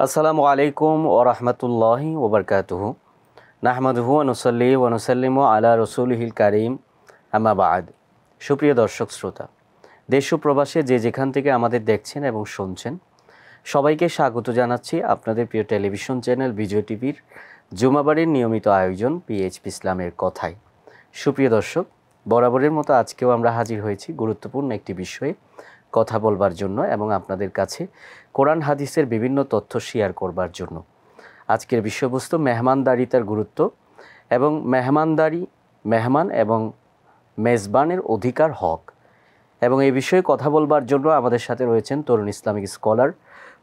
আসসালামু আলাইকুম ওয়া রাহমাতুল্লাহি ওয়া বারাকাতুহু নাহমাদুহু ওয়া নুসাল্লি ওয়া নুসাল্লিমু আলা রাসূলিহিল কারীম আম্মা বা'দ। সুপ্রিয় দর্শক শ্রোতা, দেশ ও প্রবাসে যে যেখান থেকে আমাদের দেখছেন এবং শুনছেন, সবাইকে স্বাগত জানাচ্ছি আপনাদের প্রিয় টেলিভিশন চ্যানেল বিজয় টিভির জুমাবারের নিয়মিত আয়োজন পিএইচপি ইসলামের কথায়। সুপ্রিয় দর্শক, বরাবরের মতো আজকেও আমরা হাজির হয়েছি গুরুত্বপূর্ণ একটি বিষয়ে কথা বলবার জন্য এবং আপনাদের কাছে কোরআন হাদিসের বিভিন্ন তথ্য শেয়ার করবার জন্য। আজকের বিষয়বস্তু মেহমানদারিতার গুরুত্ব এবং মেহমান এবং মেজবানের অধিকার হক, এবং এই বিষয়ে কথা বলবার জন্য আমাদের সাথে রয়েছেন তরুণ ইসলামিক স্কলার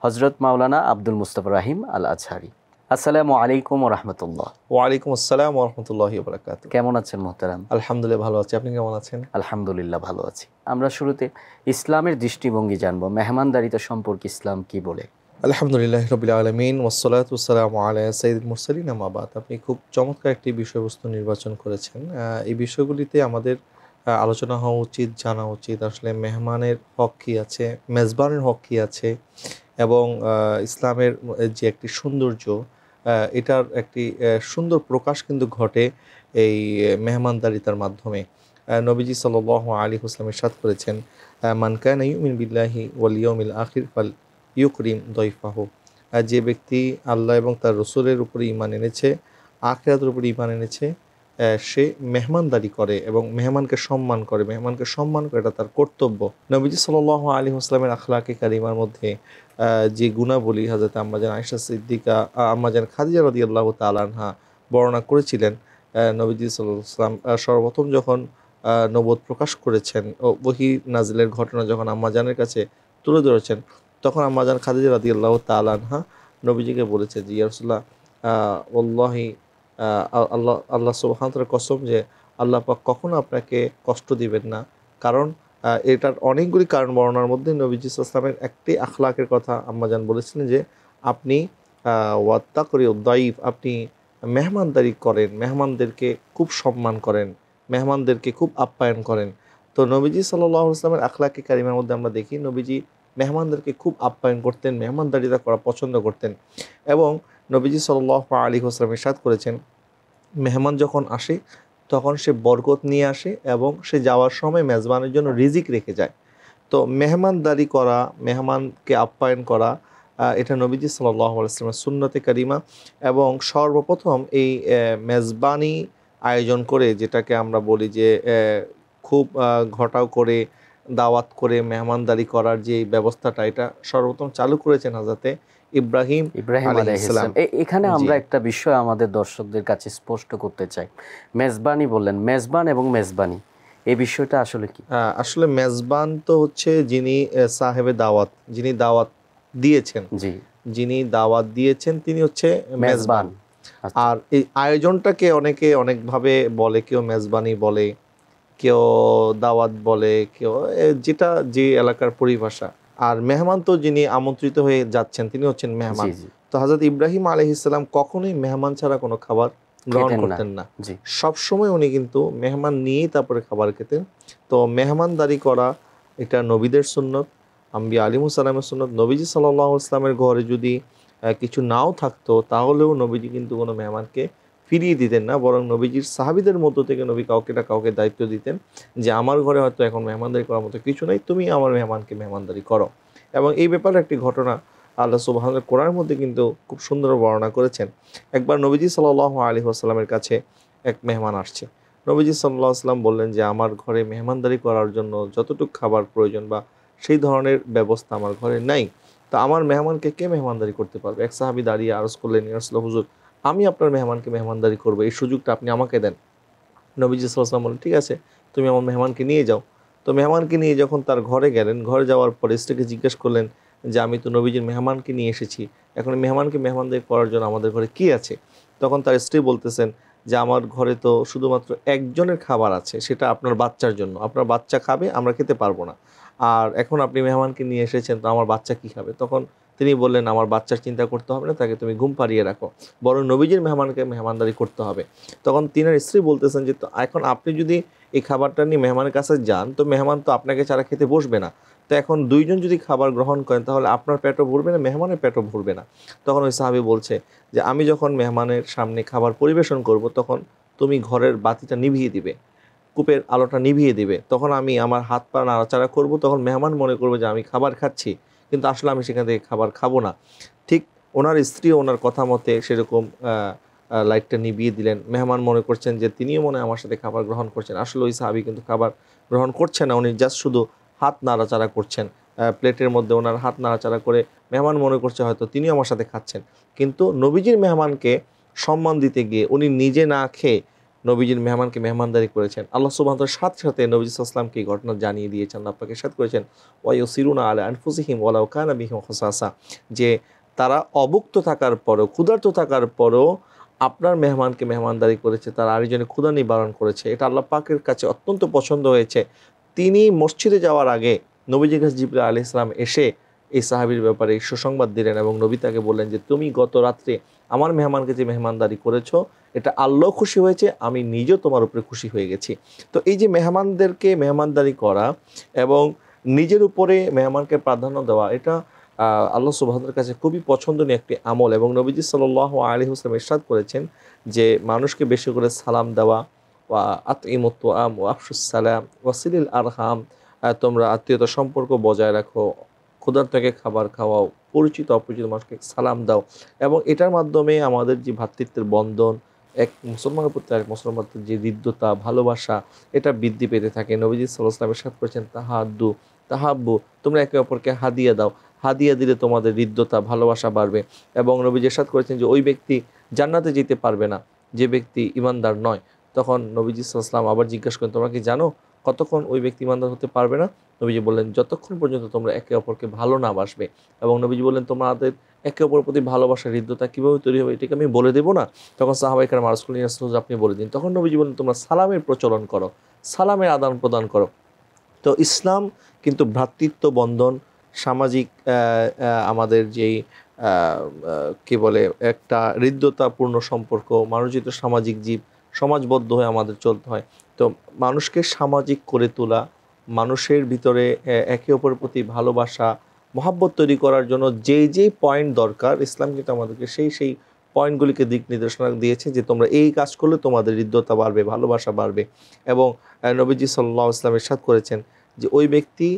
হজরত মাওলানা আব্দুল মুস্তাফা রাহিম আল আজহারি। আসসালামু আলাইকুম ওয়া রাহমাতুল্লাহ। ওয়ালাইকুম আসসালাম ওয়া রাহমাতুল্লাহি ওয়া বারাকাতুহু। কেমন আছেন মোহতারাম? আলহামদুলিল্লাহ ভালো আছি, আপনি কেমন আছেন? আলহামদুলিল্লাহ ভালো আছি। আমরা শুরুতে ইসলামের দৃষ্টিভঙ্গি জানবো, মেহমানদারিতা সম্পর্কে ইসলাম কি বলে? আলহামদুলিল্লাহ রাব্বিল আলামিন ওয়াসসালাতু ওয়াসসালামু আলা সাইয়্যিদিল মুরসালিন আম্মা বাদ। আপনি খুব চমৎকার একটি বিষয়বস্তু নির্বাচন করেছেন। এই বিষয়গুলিতে আমাদের আলোচনা হওয়া উচিত, জানা উচিত আসলে মেহমানের হক কী আছে, মেজবানের হক কী আছে, এবং ইসলামের যে একটি সৌন্দর্য, এটার একটি সুন্দর প্রকাশ কিন্তু ঘটে এই মেহমানদারিতার মাধ্যমে। নবীজি সাল্লাল্লাহু আলাইহি ওয়াসাল্লাম ইরশাদ করেছেন, মান কানা ইউমিনু বিল্লাহি ওয়াল ইয়াউমিল আখির ফাল ইউকরিম দয়ফাহু। যে ব্যক্তি আল্লাহ এবং তার রসুলের উপরে ঈমান এনেছে, আখিরাতের উপরে ঈমান এনেছে, সে মেহমানদারি করে এবং মেহমানকে সম্মান করে। মেহমানকে সম্মান করে, এটা তার কর্তব্য। নবীজি সাল্লাল্লাহু আলাইহি ওয়াসাল্লামের আখলাকে কারিমার মধ্যে যে গুণাবলী হযরত আম্মাজান আয়েশা সিদ্দিকা, আম্মাজান খাদিজা রাদিয়াল্লাহু তাআলা আনহা বর্ণনা করেছিলেন। নবীজি সাল্লাল্লাহু আলাইহি ওয়াসাল্লাম সর্বপ্রথম যখন নবুয়ত প্রকাশ করেছেন ও ওহী নাজিলের ঘটনা যখন আম্মাজানের কাছে তুলে ধরেছেন, তখন আম্মাজান খাদিজা রাদিয়াল্লাহু তাআলা আনহা নবীজিকে বলেছে যে, ইয়া রাসূলুল্লাহ, ওয়াল্লাহি, আল্লাহ সুবহানাহু ওয়া তাআলার কসম যে আল্লাহ পাক কখনো আপনাকে কষ্ট দিবেন না। কারণ এটার অনেকগুলি কারণ বর্ণনার মধ্যে নবীজি সাল্লাল্লাহু আলাইহি ওয়াসাল্লামের একটি আখলাকের কথা আম্মাজান বলেছিলেন যে আপনি ওয়াত্তাকরিউদ দাইফ, আপনি মেহমানদারি করেন, মেহমানদেরকে খুব সম্মান করেন, মেহমানদেরকে খুব আপ্যায়ন করেন। তো নবীজি সাল্লাল্লাহু আলাইহি ওয়াসাল্লামের আখলাকে কারিমার মধ্যে আমরা দেখি নবীজি মেহমানদেরকে খুব আপ্যায়ন করতেন, মেহমানদারিতা করা পছন্দ করতেন। এবং নবীজি সাল্লাল্লাহু আলাইহি ওয়াসাল্লাম ইরশাদ করেছেন, মেহমান যখন আসে তখন সে বরকত নিয়ে আসে এবং সে যাওয়ার সময় মেজবানের জন্য রিজিক রেখে যায়। তো মেহমানদারি করা, মেহমানকে আপ্যায়ন করা, এটা নবীজি সাল্লাল্লাহু আলাইহি ওয়াসাল্লামের সুন্নতে কারিমা। এবং সর্বপ্রথম এই মেজবানি আয়োজন করে, যেটাকে আমরা বলি যে খুব ঘটাও করে, দাওয়াত করে মেহমানদারি করার যে ব্যবস্থাটা, এটা সর্বপ্রথম চালু করেছেন হযরতে ইব্রাহিম আলাইহিস সালাম। এখানে আমরা একটা বিষয় আমাদের দর্শকদের কাছে স্পষ্ট করতে চাই। মেজবানি বললেন, মেজবান এবং মেজবানি, এই বিষয়টা আসলে কি? আসলে মেজবান তো হচ্ছে যিনি সাহেবে দাওয়াত, যিনি দাওয়াত দিয়েছেন, জি, যিনি দাওয়াত দিয়েছেন তিনি হচ্ছে মেজবান। আচ্ছা। আর এই আয়োজনটাকে অনেকে অনেকভাবে বলে, কেউ মেজবানি বলে, কেউ দাওয়াত বলে, কেউ যেটা যে এলাকার পরিভাষা। আর মেহমান তো যিনি আমন্ত্রিত হয়ে যাচ্ছেন তিনি হচ্ছেন মেহমান। জি, জি। তো হযরত ইব্রাহিম আলাইহিস সালাম কখনোই মেহমান ছাড়া কোনো খাবার গ্রহণ খেতেন না। করতেন না। জি, সবসময় উনি কিন্তু মেহমান নিয়েই তারপরে খাবার খেতেন। তো মেহমানদারি করা এটা নবীদের সুন্নত, আম্বিয়া আলাইহিমুস সালামের সুন্নত। নবীজি সাল্লাল্লাহু আলাইহি ওয়াসাল্লামের ঘরে যদি কিছু নাও থাকতো, তাহলেও নবীজি কিন্তু কোনো মেহমানকে ফিরিয়ে দিতেন না, বরং নবীজির সাহাবীদের মধ্য থেকে নবী কাউকে না কাউকে দায়িত্ব দিতেন যে আমার ঘরে হয়তো এখন মেহমানদারি করার মতো কিছু নেই, তুমি আমার মেহমানকে মেহমানদারি করো। এবং এই ব্যাপারে একটি ঘটনা আল্লাহ সুবহানাহু ওয়া তাআলা কোরআনের মধ্যে কিন্তু খুব সুন্দর বর্ণনা করেছেন। একবার নবীজি সাল্লাল্লাহু আলাইহি ওয়াসাল্লামের কাছে এক মেহমান আসছে। নবীজি সাল্লাল্লাহু আলাইহি ওয়াসাল্লাম বললেন যে আমার ঘরে মেহমানদারি করার জন্য যতটুকু খাবার প্রয়োজন বা সেই ধরনের ব্যবস্থা আমার ঘরে নাই, তা আমার মেহমানকে কে মেহমানদারি করতে পারবে? এক সাহাবী দাঁড়িয়ে আরজ করলেন, ইয়া রাসূলুল্লাহ, হুজুর, আমি আপনার মেহমানকে মেহমানদারি করবো, এই সুযোগটা আপনি আমাকে দেন। নবীজি সাল্লাল্লাহু আলাইহি ওয়াসাল্লাম বললেন, ঠিক আছে, তুমি আমার মেহমানকে নিয়ে যাও। তো মেহমানকে নিয়ে যখন তার ঘরে গেলেন, ঘরে যাওয়ার পরে স্ত্রীকে জিজ্ঞেস করলেন যে আমি তো নবীজির মেহমানকে নিয়ে এসেছি, এখন মেহমানকে মেহমানদারি করার জন্য আমাদের ঘরে কি আছে? তখন তার স্ত্রী বলতেছেন যে আমার ঘরে তো শুধুমাত্র একজনের খাবার আছে, সেটা আপনার বাচ্চার জন্য, আপনার বাচ্চা খাবে, আমরা খেতে পারবো না। আর এখন আপনি মেহমানকে নিয়ে এসেছেন, তো আমার বাচ্চা কি খাবে? তখন তিনি বললেন, আমার বাচ্চার চিন্তা করতে হবে না, তাকে তুমি ঘুম পাড়িয়ে রাখো, বরং নবীজির মেহমানকে মেহমানদারি করতে হবে। তখন তিনার স্ত্রী বলতেছেন যে তো এখন আপনি যদি এই খাবারটা নিয়ে মেহমানের কাছে যান, তো মেহমান তো আপনাকে ছাড়া খেতে বসবে না, তো তো এখন দুইজন যদি খাবার গ্রহণ করেন তাহলে আপনার পেটও ভরবে না, মেহমানের পেটও ভরবে না। তখন ওই সাহাবী বলছে যে আমি যখন মেহমানের সামনে খাবার পরিবেশন করব তখন তুমি ঘরের বাতিটা নিভিয়ে দিবে, কূপের আলোটা নিভিয়ে দিবে, তখন আমি আমার হাত পা নাড়াচাড়া করব, তখন মেহমান মনে করবে যে আমি খাবার খাচ্ছি, কিন্তু আসলে আমি সেখান থেকে খাবার খাবো না। ঠিক ওনার স্ত্রী ওনার কথা মতে সেরকম লাইটটা নিভিয়ে দিলেন। মেহমান মনে করছেন যে তিনিও মনে হয় আমার সাথে খাবার গ্রহণ করছেন, আসলে ওই সাহাবী কিন্তু খাবার গ্রহণ করছেন না, উনি জাস্ট শুধু হাত নাড়াচাড়া করছেন। প্লেটের মধ্যে ওনার হাত নাড়াচাড়া করে মেহমান মনে করছে হয়তো তিনিও আমার সাথে খাচ্ছেন, কিন্তু নবীজির মেহমানকে সম্মান দিতে গিয়ে উনি নিজে না খেয়ে নবীজির মেহমানকে মেহমানদারি করেছেন। আল্লাহ সুবহানাহু ওয়া তাআলার সাথে সাথে নবী সাল্লাল্লাহু আলাইহি ওয়াসাল্লামকে এই ঘটনা জানিয়ে দিয়েছেন। আল্লাহ পাক ইরশাদ করেছেন ওয়া ইউসিরুনা আলা আনফুসিহিম ওয়ালাউ কানা বিহিম খাসাসা, যে তারা অভুক্ত থাকার পরও, ক্ষুধার্ত থাকার পরও আপনার মেহমানকে মেহমানদারি করেছে, তারা আরেকজনের ক্ষুধা নিবারণ করেছে। এটা আল্লাহ পাকের কাছে অত্যন্ত পছন্দ হয়েছে। তিনি মসজিদে যাওয়ার আগে নবীজির কাছে জিবরাইল আলাইহিস সালাম এসে এই সাহাবীর ব্যাপারে সুসংবাদ দিলেন এবং নবী তাকে বললেন যে তুমি গত রাত্রে আমার মেহমানকে যে মেহমানদারি করেছো এটা আল্লাহ খুশি হয়েছে, আমি নিজেও তোমার উপরে খুশি হয়ে গেছি। তো এই যে মেহমানদেরকে মেহমানদারি করা এবং নিজের উপরে মেহমানকে প্রাধান্য দেওয়া, এটা আল্লাহ সুবহানাহু ওয়া তাআলার কাছে খুবই পছন্দনীয় একটি আমল। এবং নবীজি সাল্লাল্লাহু আলাইহি ওয়াসাল্লাম ইরশাদ করেছেন যে মানুষকে বেশি করে সালাম দেওয়া, ওয়া আতইমুত তুআম ওয়া আফশুস সালাম ওয়াসিলিল আরহাম, তোমরা আত্মীয়তা সম্পর্ক বজায় রাখো, ক্ষুধার্তকে খাবার খাওয়াও, পরিচিত অপরিচিত মানুষকে সালাম দাও। এবং এটার মাধ্যমে আমাদের যে ভ্রাতৃত্বের বন্ধন, এক মুসলমানের প্রতি এক মুসলমানের যে হৃদ্যতা, ভালোবাসা, এটা বৃদ্ধি পেতে থাকে। নবীজি সাল্লাল্লাহু আলাইহি ওয়াসাল্লাম ইরশাদ করেছেন তাহাদ্দু তাহাব্বু, তোমরা একে অপরকে হাদিয়া দাও, হাদিয়া দিলে তোমাদের হৃদ্যতা, ভালোবাসা বাড়বে। এবং নবীজি ইরশাদ করেছেন যে ওই ব্যক্তি জান্নাতে যেতে পারবে না যে ব্যক্তি ইমানদার নয়। তখন নবীজি সাল্লাল্লাহু আলাইহি ওয়াসাল্লাম আবার জিজ্ঞাসা করেন তোমরা কি জানো কতক্ষণ ওই ব্যক্তি ইমানদার হতে পারবে না? নবীজি বললেন যতক্ষণ পর্যন্ত তোমরা একে অপরকে ভালো না বাসবে। এবং নবীজি বললেন তোমাদের একে অপরের প্রতি ভালোবাসার হৃদ্যতা কীভাবে তৈরি হবে এটাকে আমি বলে দেবো না? তখন সাহাবায়ে কেরাম আরজ করলেন ইয়া রাসূলুল্লাহ আপনি বলে দিন। তখন নবীজি বললেন তোমরা সালামের প্রচলন করো, সালামের আদান প্রদান করো। তো ইসলাম কিন্তু ভ্রাতৃত্ব বন্ধন, সামাজিক আমাদের যেই কি বলে একটা হৃদ্যতাপূর্ণ সম্পর্ক, মানুষ যেহেতু সামাজিক জীব, সমাজবদ্ধ হয়ে আমাদের চলতে হয়। তো মানুষকে সামাজিক করে তোলা, মানুষের ভিতরে একে অপরের প্রতি ভালোবাসা, মহাব্বত তৈরি করার জন্য যেই পয়েন্ট দরকার, ইসলাম কিন্তু আমাদেরকে সেই পয়েন্টগুলিকে দিক নির্দেশনা দিয়েছে যে তোমরা এই কাজ করলে তোমাদের হৃদ্যতা বাড়বে, ভালোবাসা বাড়বে। এবং নবীজি সাল্লাল্লাহু আলাইহি ওয়াসাল্লাম ইরশাদ করেছেন যে ওই ব্যক্তি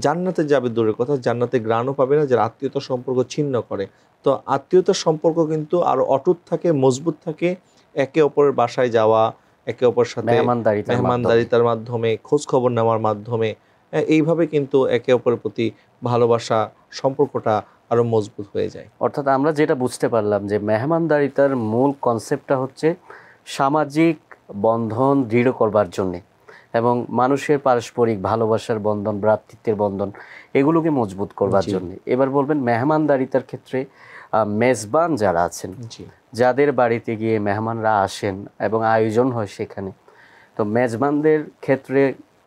জান্নাতে যাবে দূরের কথা, জান্নাতে ঘ্রাণও পাবে না, যারা আত্মীয়তার সম্পর্ক ছিন্ন করে। তো আত্মীয়তার সম্পর্ক কিন্তু আরও অটুট থাকে, মজবুত থাকে একে অপরের বাসায় যাওয়া, একে অপরের সাথে মেহমানদারিতার মাধ্যমে, খোঁজ খবর নেওয়ার মাধ্যমে, এইভাবে কিন্তু একে অপরের প্রতি ভালোবাসা, সম্পর্কটা আরও মজবুত হয়ে যায়। অর্থাৎ আমরা যেটা বুঝতে পারলাম যে মেহমানদারিতার মূল কনসেপ্টটা হচ্ছে সামাজিক বন্ধন দৃঢ় করবার জন্যে এবং মানুষের পারস্পরিক ভালোবাসার বন্ধন, ভ্রাতৃত্বের বন্ধন, এগুলোকে মজবুত করবার জন্য। এবার বলবেন মেহমানদারিতার ক্ষেত্রে মেজবান যারা আছেন, যাদের বাড়িতে গিয়ে মেহমানরা আসেন এবং আয়োজন হয় সেখানে, তো মেজবানদের ক্ষেত্রে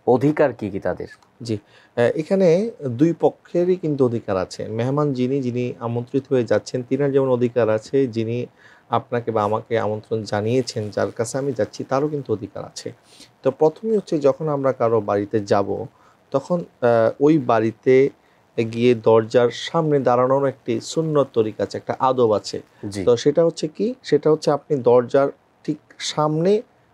অধিকার কি কি তাদের? জি, এখানে দুই পক্ষেরই কিন্তু অধিকার আছে। মেহমান যিনি আমন্ত্রিত হয়ে যাচ্ছেন তিনার যেমন অধিকার আছে, যিনি আপনাকে বা আমাকে আমন্ত্রণ জানিয়েছেন, যার কাছে আমি যাচ্ছি, তারও কিন্তু অধিকার আছে। তো প্রথমেই হচ্ছে যখন আমরা কারো বাড়িতে যাব তখন ওই বাড়িতে গিয়ে দরজার সামনে দাঁড়ানোর একটি সুন্নত তরিকা আছে, একটা আদব আছে। তো সেটা হচ্ছে কি? সেটা হচ্ছে আপনি দরজার ঠিক সামনে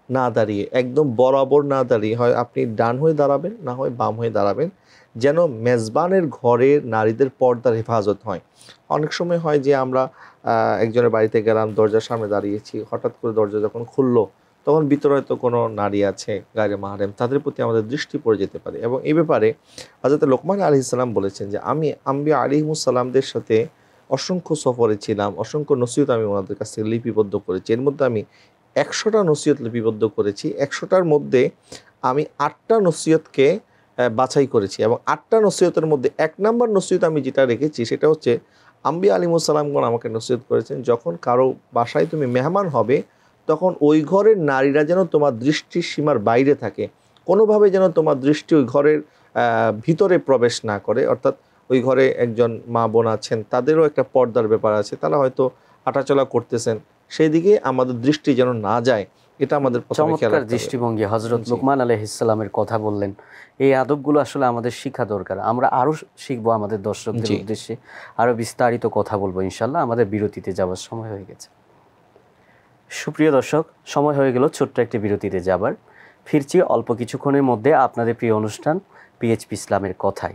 না দাঁড়িয়ে, একদম বরাবর না দাঁড়িয়ে, হয় আপনি ডান হয়ে দাঁড়াবেন, না হয় বাম হয়ে দাঁড়াবেন, যেন মেজবানের ঘরের নারীদের পর্দার হেফাজত হয়। অনেক সময় হয় যে আমরা একজনের বাড়িতে গেলাম, দরজার সামনে দাঁড়িয়েছি, হঠাৎ করে দরজা যখন খুললো তখন ভিতরে হয়তো কোনো নারী আছে গায়রে মাহরেম, তাদের প্রতি আমাদের দৃষ্টি পড়ে যেতে পারে। এবং এই ব্যাপারে হযরত লোকমান আলাইহিস সালাম বলেছেন যে আমি আম্বিয়া আলাইহিমুস সালামদের সাথে অসংখ্য সফরে ছিলাম, অসংখ্য নসিহত আমি ওনাদের কাছ থেকে লিপিবদ্ধ করেছি। এর মধ্যে আমি 100টা নসিহত লিপিবদ্ধ করেছি। 100টার মধ্যে আমি 8টা নসিহতকে বাছাই করেছি এবং 8টা নসিহতের মধ্যে 1 নম্বর নসিহত আমি যেটা রেখেছি সেটা হচ্ছে আম্বিয়া আলাইহিমুস সালামগণ আমাকে নসিহত করেছেন যখন কারো বাসায় তুমি মেহমান হবে তখন ওই ঘরের নারীরা যেন তোমার দৃষ্টির সীমার বাইরে থাকে, কোনোভাবে যেন তোমার দৃষ্টি ওই ঘরের ভিতরে প্রবেশ না করে। অর্থাৎ ওই ঘরে একজন মা বোন আছেন, তাদেরও একটা পর্দার ব্যাপার আছে, তারা হয়তো হাঁটাচলা করতেছেন, সেই দিকে আমাদের দৃষ্টি যেন না যায়। এটা আমাদের প্রথমে খেয়াল চমৎকার রাখতে হবে। দৃষ্টিভঙ্গি। হযরত জি। লুকমান আলাইহিস সালামের কথা বললেন। এই আদবগুলো আসলে আমাদের শিক্ষা দরকার। আমরা আরো শিখবো, আমাদের দর্শকদের জি। উদ্দেশ্যে আরো বিস্তারিত কথা বলবো ইনশাআল্লাহ। আমাদের বিরতিতে যাওয়ার সময় হয়ে গেছে। সুপ্রিয় দর্শক, সময় হয়ে গেল ছোট্ট একটি বিরতিতে যাবার। ফিরছি অল্প কিছুক্ষণের মধ্যে আপনাদের প্রিয় অনুষ্ঠান পিএইচপি ইসলামের কথায়।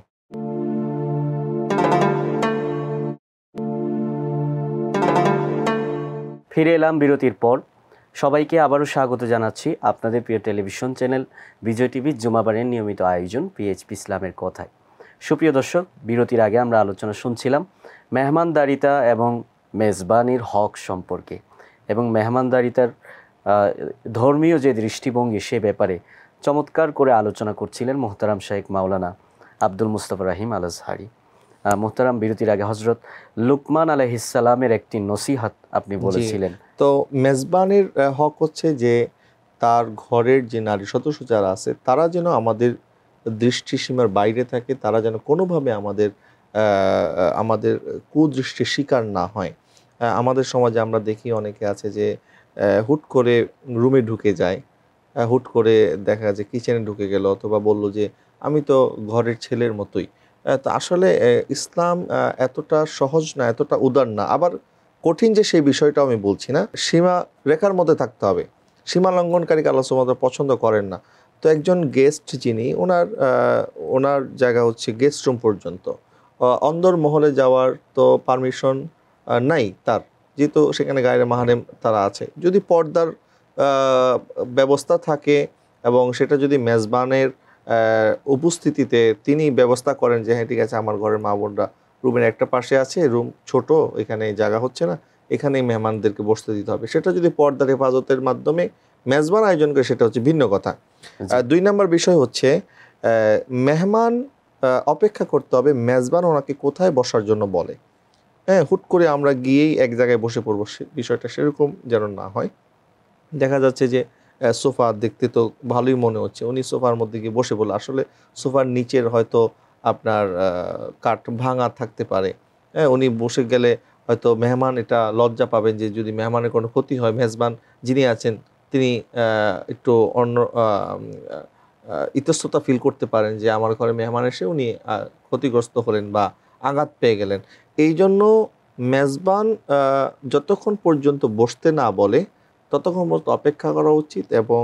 ফিরে এলাম বিরতির পর। সবাইকে আবারও স্বাগত জানাচ্ছি আপনাদের প্রিয় টেলিভিশন চ্যানেল বিজয় টিভির জুমাবারের নিয়মিত আয়োজন পিএইচপি ইসলামের কথায়। সুপ্রিয় দর্শক, বিরতির আগে আমরা আলোচনা শুনছিলাম মেহমানদারিতা এবং মেজবানির হক সম্পর্কে, এবং মেহমানদারিতার ধর্মীয় যে দৃষ্টিভঙ্গি সে ব্যাপারে চমৎকার করে আলোচনা করছিলেন মোহতারাম শাইখ মাওলানা আব্দুল মুস্তাফা রহিম আল আজহারি। মোহতারাম, বিরতির আগে হযরত লুকমান আলাইহিস সালামের একটি নসিহত আপনি বলেছিলেন। তো মেজবানের হক হচ্ছে যে তার ঘরের যে নারী সদস্য যারা আছে তারা যেন আমাদের দৃষ্টিসীমার বাইরে থাকে, তারা যেন কোনোভাবে আমাদের কুদৃষ্টির শিকার না হয়। আমাদের সমাজে আমরা দেখি অনেকে আছে যে হুট করে রুমে ঢুকে যায়, হুট করে দেখা যায় কিচেনে ঢুকে গেল, অথবা বলল যে আমি তো ঘরের ছেলের মতোই। তো আসলে ইসলাম এতটা সহজ না, এতটা উদার না, আবার কঠিন যে সেই বিষয়টাও আমি বলছি না। সীমা রেখার মধ্যে থাকতে হবে। সীমা লঙ্ঘনকারীকে আল্লাহ সুবহানাহু ওয়া তাআলা পছন্দ করেন না। তো একজন গেস্ট যিনি, ওনার জায়গা হচ্ছে গেস্ট রুম পর্যন্ত। অন্দর মহলে যাওয়ার তো পারমিশন নাই তার, যেহেতু সেখানে গায়রে মাহরেম তারা আছে। যদি পর্দার ব্যবস্থা থাকে এবং সেটা যদি মেজবানের উপস্থিতিতে তিনি ব্যবস্থা করেন যে হ্যাঁ ঠিক আছে, আমার ঘরের মা বোনরা রুমের একটা পাশে আছে, রুম ছোট, এখানে জায়গা হচ্ছে না, এখানেই মেহমানদেরকে বসতে দিতে হবে, সেটা যদি পর্দার হেফাজতের মাধ্যমে মেজবান আয়োজন করে সেটা হচ্ছে ভিন্ন কথা। 2 নম্বর বিষয় হচ্ছে মেহমান অপেক্ষা করতে হবে মেজবান ওনাকে কোথায় বসার জন্য বলে। হ্যাঁ, হুট করে আমরা গিয়েই এক জায়গায় বসে পড়বো, বিষয়টা সেরকম যেন না হয়। দেখা যাচ্ছে যে সোফা দেখতে তো ভালোই মনে হচ্ছে, উনি সোফার মধ্যে গিয়ে বসে পড়লো, আসলে সোফার নিচের হয়তো আপনার কাঠ ভাঙা থাকতে পারে। হ্যাঁ, উনি বসে গেলে হয়তো মেহমান এটা লজ্জা পাবেন যে যদি মেহমানের কোনো ক্ষতি হয়, মেজবান যিনি আছেন তিনি একটু অন্য ইতস্ততা ফিল করতে পারেন যে আমার ঘরে মেহমান এসে উনি ক্ষতিগ্রস্ত হলেন বা আঘাত পেয়ে গেলেন। এই জন্য মেজবান যতক্ষণ পর্যন্ত বসতে না বলে ততক্ষণ পর্যন্ত অপেক্ষা করা উচিত, এবং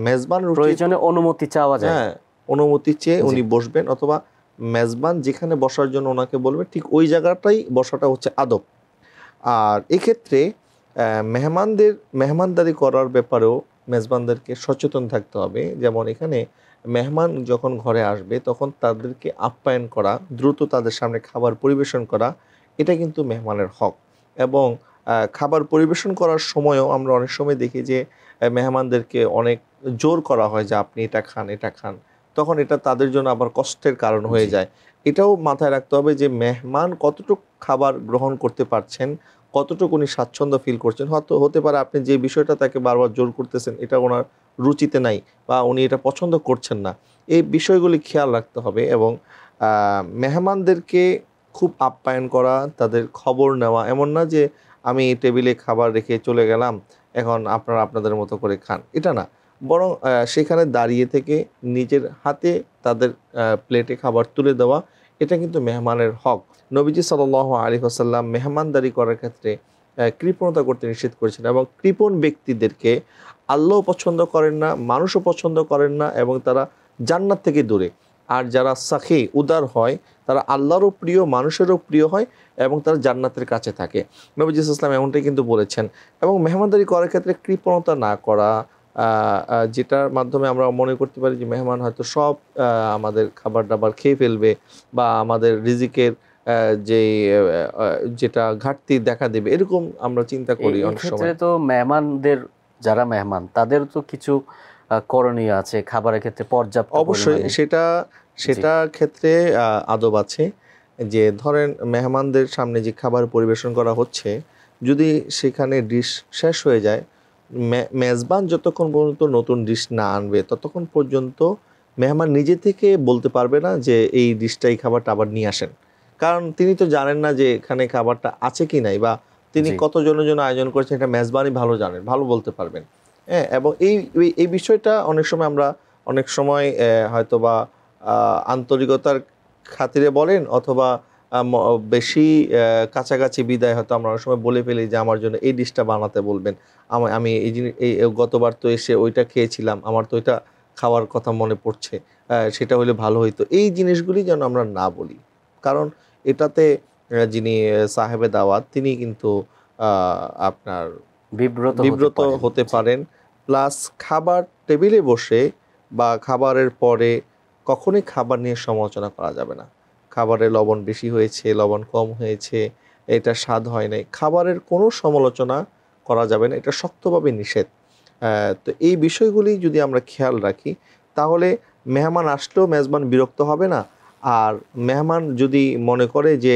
মেজবানের প্রয়োজনে অনুমতি চাওয়া যায়। হ্যাঁ, অনুমতি চেয়ে উনি বসবেন, অথবা মেজবান যেখানে বসার জন্য ওনাকে বলবে ঠিক ওই জায়গাটাই বসাটা হচ্ছে আদব। আর এক্ষেত্রে মেহমানদারি করার ব্যাপারেও মেজবানদেরকে সচেতন থাকতে হবে। যেমন এখানে মেহমান যখন ঘরে আসবে তখন তাদেরকে আপ্যায়ন করা, দ্রুত তাদের সামনে খাবার পরিবেশন করা, এটা কিন্তু মেহমানের হক। এবং খাবার পরিবেশন করার সময়ও আমরা অনেক সময় দেখি যে মেহমানদেরকে অনেক জোর করা হয় যে আপনি এটা খান, এটা খান, তখন এটা তাদের জন্য আবার কষ্টের কারণ হয়ে যায়। এটাও মাথায় রাখতে হবে যে মেহমান কতটুকু খাবার গ্রহণ করতে পারছেন, কতটুকু উনি স্বাচ্ছন্দ্য ফিল করছেন। হয়তো হতে পারে আপনি যে বিষয়টা তাকে বারবার জোর করতেছেন এটা ওনার রুচিতে নাই, বা উনি এটা পছন্দ করছেন না। এই বিষয়গুলি খেয়াল রাখতে হবে, এবং মেহমানদেরকে খুব আপ্যায়ন করা, তাদের খবর নেওয়া। এমন না যে আমি টেবিলে খাবার রেখে চলে গেলাম, এখন আপনারা আপনাদের মতো করে খান, এটা না। বরং সেখানে দাঁড়িয়ে থেকে নিজের হাতে তাদের প্লেটে খাবার তুলে দেওয়া, এটা কিন্তু মেহমানের হক। নবীজি সাল্লাল্লাহু আলাইহি ওয়াসাল্লাম মেহমানদারি করার ক্ষেত্রে কৃপণতা করতে নিষেধ করেছেন, এবং কৃপণ ব্যক্তিদেরকে আল্লাহও পছন্দ করেন না, মানুষও পছন্দ করেন না, এবং তারা জান্নাত থেকে দূরে। আর যারা সাখী উদার হয় তারা আল্লাহরও প্রিয়, মানুষেরও প্রিয় হয়, এবং তারা জান্নাতের কাছে থাকে। নবীজি সাল্লাল্লাহু আলাইহি ওয়াসাল্লাম এমনটাই কিন্তু বলেছেন। এবং মেহমানদারি করার ক্ষেত্রে কৃপণতা না করা, যেটার মাধ্যমে আমরা মনে করতে পারি যে মেহমান হয়তো সব আমাদের খাবার দাবার খেয়ে ফেলবে, বা আমাদের রিজিকের যেটা ঘাটতি দেখা দেবে, এরকম আমরা চিন্তা করি অনেক সময়। তো মেহমানদের, যারা মেহমান তাদের তো কিছু করণীয় আছে খাবারের ক্ষেত্রে, পর্যাপ্ত অবশ্যই সেটা ক্ষেত্রে আদব আছে। যে ধরেন মেহমানদের সামনে যে খাবার পরিবেশন করা হচ্ছে, যদি সেখানে ডিশ শেষ হয়ে যায়, মেজবান যতক্ষণ পর্যন্ত নতুন ডিশ না আনবে ততক্ষণ পর্যন্ত মেহমান নিজে থেকে বলতে পারবে না যে এই ডিশটা, এই খাবারটা আবার নিয়ে আসেন। কারণ তিনি তো জানেন না যে এখানে খাবারটা আছে কি নাই, বা তিনি কতজনের জন্য আয়োজন করছেন, এটা মেজবানই ভালো জানেন, ভালো বলতে পারবেন। হ্যাঁ, এবং এই বিষয়টা অনেক সময় হয়তোবা আন্তরিকতার খাতিরে বলেন অথবা বেশি কাছাকাছি বিদায় হয়তো আমরা অনেক সময় বলে ফেলি যে আমার জন্য এই ডিশটা বানাতে বলবেন, আমি এই জিনিস গতবার তো এসে ওইটা খেয়েছিলাম, আমার তো ওইটা খাওয়ার কথা মনে পড়ছে, সেটা হলে ভালো হইতো। এই জিনিসগুলি যেন আমরা না বলি, কারণ এটাতে যিনি সাহেবে দাওয়াত তিনি কিন্তু আপনার বিব্রত হতে পারেন। প্লাস খাবার টেবিলে বসে বা খাবারের পরে কখনোই খাবার নিয়ে সমালোচনা করা যাবে না। খাবারে লবণ বেশি হয়েছে, লবণ কম হয়েছে, এটা স্বাদ হয় নাই, খাবারের কোনো সমালোচনা করা যাবে না, এটা শক্তভাবে নিষেধ। তো এই বিষয়গুলি যদি আমরা খেয়াল রাখি তাহলে মেহমান আসলেও মেজবান বিরক্ত হবে না। আর মেহমান যদি মনে করে যে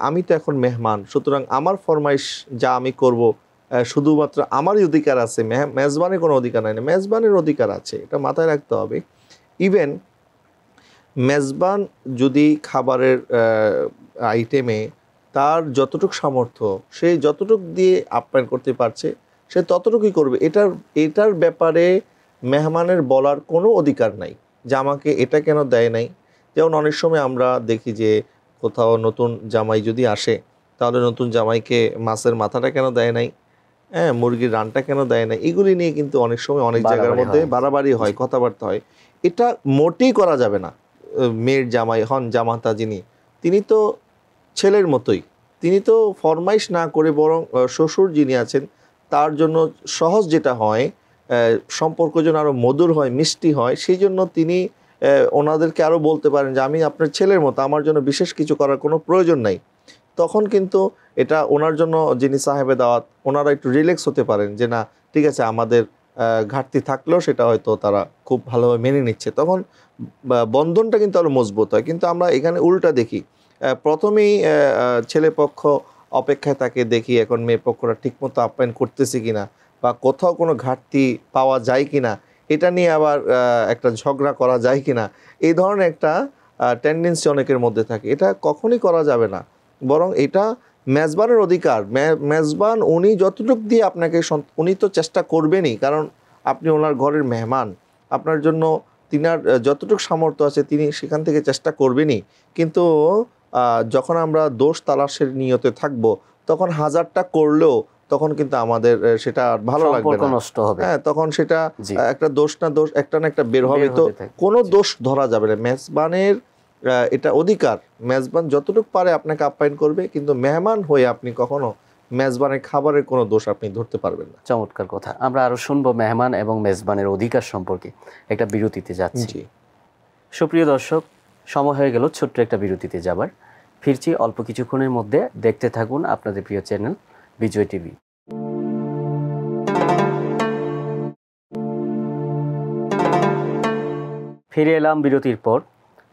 আমি তো এখন মেহমান, সুতরাং আমার ফরমাইশ যা আমি করব শুধুমাত্র আমারই অধিকার আছে, মেজবানের কোনো অধিকার নাই না, মেজবানের অধিকার আছে, এটা মাথায় রাখতে হবে। ইভেন মেজবান যদি খাবারের আইটেমে তার যতটুকু সামর্থ্য সে যতটুকু দিয়ে আপ্যায়ন করতে পারছে সে ততটুকুই করবে। এটার ব্যাপারে মেহমানের বলার কোনো অধিকার নাই যে আমাকে এটা কেন দেয় নাই। যেমন অনেক সময় আমরা দেখি যে কোথাও নতুন জামাই যদি আসে তাহলে নতুন জামাইকে মাছের মাথাটা কেন দেয় নাই, হ্যাঁ, মুরগির রানটা কেন দেয় না, এগুলি নিয়ে কিন্তু অনেক সময় অনেক জায়গার মধ্যে বাড়াবাড়ি হয়, কথাবার্তা হয়। এটা মোটেই করা যাবে না। মেয়ের জামাই হন জামাতা যিনি, তিনি তো ছেলের মতোই, তিনি তো ফরমাইশ না করে বরং শ্বশুর যিনি আছেন তার জন্য সহজ যেটা হয়, সম্পর্ক যেন আরও মধুর হয়, মিষ্টি হয়, সেই জন্য তিনি ওনাদেরকে আরও বলতে পারেন যে আমি আপনার ছেলের মতো, আমার জন্য বিশেষ কিছু করার কোনো প্রয়োজন নাই। তখন কিন্তু এটা ওনার জন্য, যিনি সাহেবে দাওয়াত, ওনারা একটু রিল্যাক্স হতে পারেন যে না ঠিক আছে, আমাদের ঘাটতি থাকলেও সেটা হয়তো তারা খুব ভালোভাবে মেনে নিচ্ছে, তখন বন্ধনটা কিন্তু আরও মজবুত হয়। কিন্তু আমরা এখানে উল্টা দেখি, প্রথমেই ছেলেপক্ষ অপেক্ষায় তাকে দেখি এখন মেয়ে পক্ষরা ঠিকমতো আপ্যায়ন করতেছে কিনা বা কোথাও কোনো ঘাটতি পাওয়া যায় কিনা, এটা নিয়ে আবার একটা ঝগড়া করা যায় কিনা, এই ধরনের একটা টেন্ডেন্সি অনেকের মধ্যে থাকে। এটা কখনই করা যাবে না, বরং এটা মেজবানের অধিকার। মেজবান উনি যতটুকু দিয়ে আপনাকে, উনি তো চেষ্টা করবেনই, কারণ আপনি ওনার ঘরের মেহমান, আপনার জন্য তিনার যতটুকু সামর্থ্য আছে তিনি সেখান থেকে চেষ্টা করবেনই। কিন্তু যখন আমরা দোষ তালাশের নিয়তে থাকবো তখন হাজারটা করলেও তখন কিন্তু আমাদের সেটা ভালো লাগবে না, নষ্ট হবে। হ্যাঁ, তখন সেটা একটা দোষ না একটা বের হবে, তো কোনো দোষ ধরা যাবে না। মেজবানের এটা অধিকার, মেজবান যতটুকু পারে আপনাকে আপ্যায়ন করবে, কিন্তু মেহমান হয়ে আপনি কখনো মেজবানের খাবারের কোনো দোষ আপনি ধরতে পারবেন না। চমৎকার কথা। আমরা আরো শুনবো মেহমান এবং মেজবানের অধিকার সম্পর্কে। একটা বিরতিতে যাচ্ছি। সুপ্রিয় দর্শক, সময় হয়ে গেল ছোট্ট একটা বিরতিতে যাবার। ফিরছি অল্প কিছুক্ষণের মধ্যে। দেখতে থাকুন আপনাদের প্রিয় চ্যানেল বিজয় টিভি। ফিরে এলাম বিরতির পর।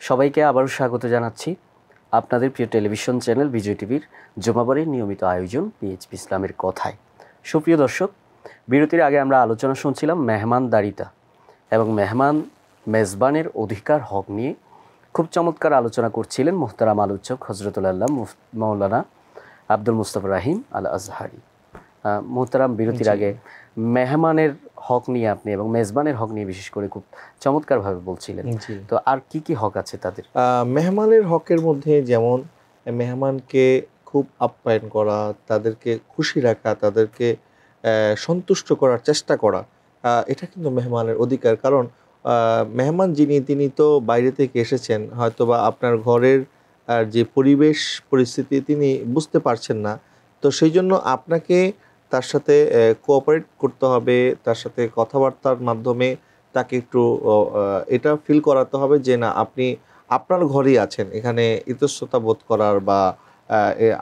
সবাইকে আবারও স্বাগত জানাচ্ছি আপনাদের প্রিয় টেলিভিশন চ্যানেল বিজয় টিভির জুমাবারের নিয়মিত আয়োজন পিএইচপি ইসলামের কথায়। সুপ্রিয় দর্শক, বিরতির আগে আমরা আলোচনা শুনছিলাম মেহমানদারিতা এবং মেজবানের অধিকার হক নিয়ে। খুব চমৎকার আলোচনা করছিলেন মোহতারাম আলোচক হজরতুল আল্লাহ মৌলানা আব্দুল মুস্তাফা রাহিম আল আজহারি। মোহতারাম, বিরতির আগে মেহমানের হক নিয়ে আপনি এবং মেজবানের হক নিয়ে বিশেষ করে খুব চমৎকারভাবে বলছিলেন। তো আর কি কি হক আছে তাদের? মেহমানের হকের মধ্যে যেমন মেহমানকে খুব আপ্যায়ন করা, তাদেরকে খুশি রাখা, তাদেরকে সন্তুষ্ট করার চেষ্টা করা, এটা কিন্তু মেহমানের অধিকার। কারণ মেহমান যিনি, তিনি তো বাইরে থেকে এসেছেন, হয়তোবা আপনার ঘরের যে পরিবেশ পরিস্থিতি তিনি বুঝতে পারছেন না, তো সেই জন্য আপনাকে তার সাথে কোঅপারেট করতে হবে, তার সাথে কথাবার্তার মাধ্যমে তাকে একটু এটা ফিল করাতে হবে যে না আপনি আপনার ঘরেই আছেন, এখানে ইতস্ততা বোধ করার বা